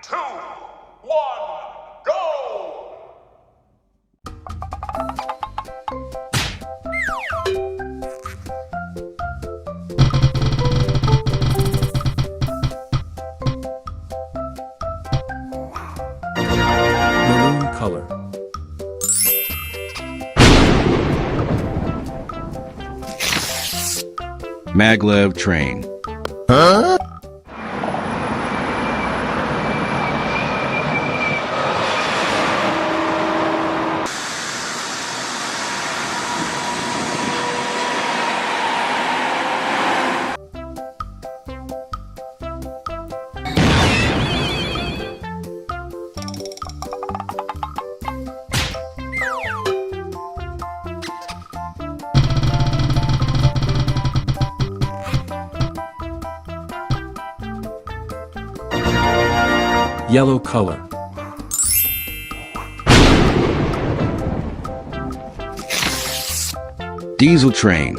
2, 1, go! Maroon color. Maglev train. Yellow color. Diesel train.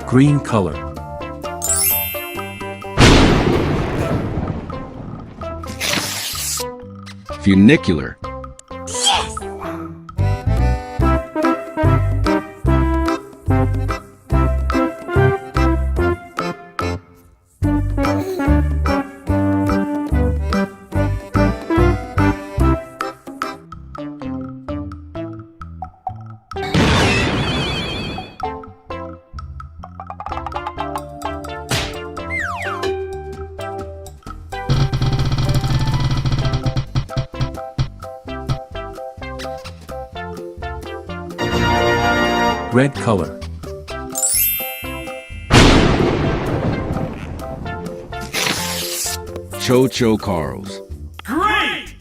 Green color. Funicular. Red color. Cho-Cho Carls. Great!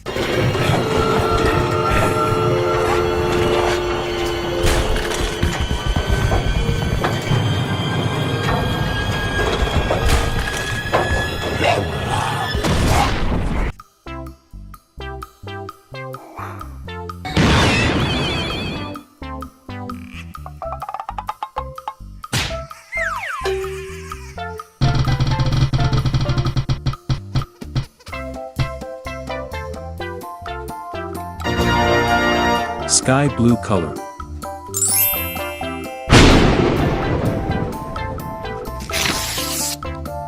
Sky blue color.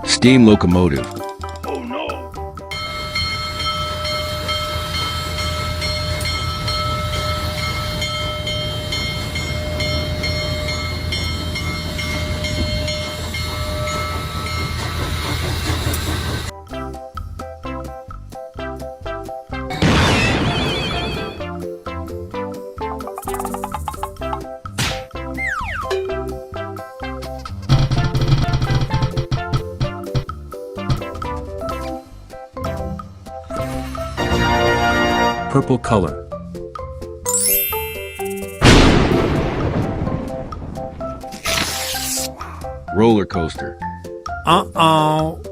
Steam locomotive. Oh no! Purple color. Roller coaster. Uh-oh.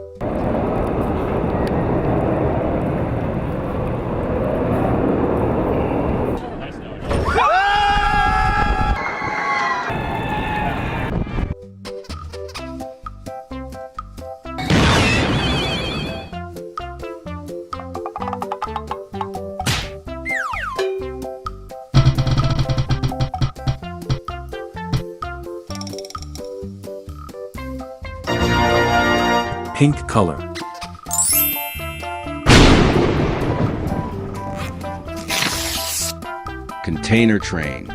Pink color. Container train.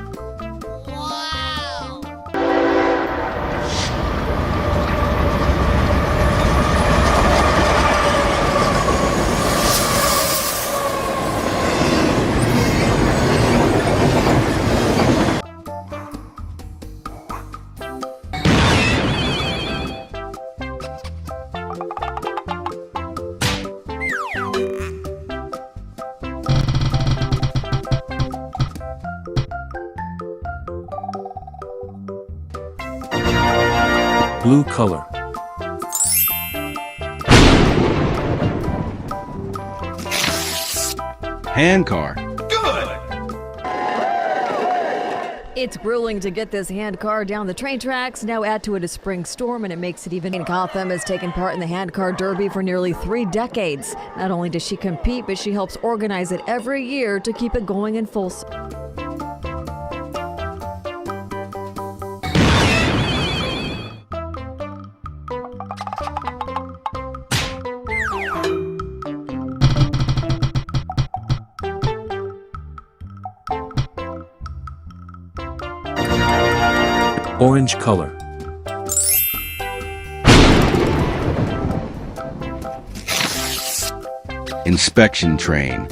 Blue color. Handcar. It's grueling to get this hand car down the train tracks. Now add to it a spring storm, and it makes it even. Gotham has taken part in the hand car derby for nearly 3 decades. Not only does she compete, but she helps organize it every year to keep it going in full. Orange color. Inspection train.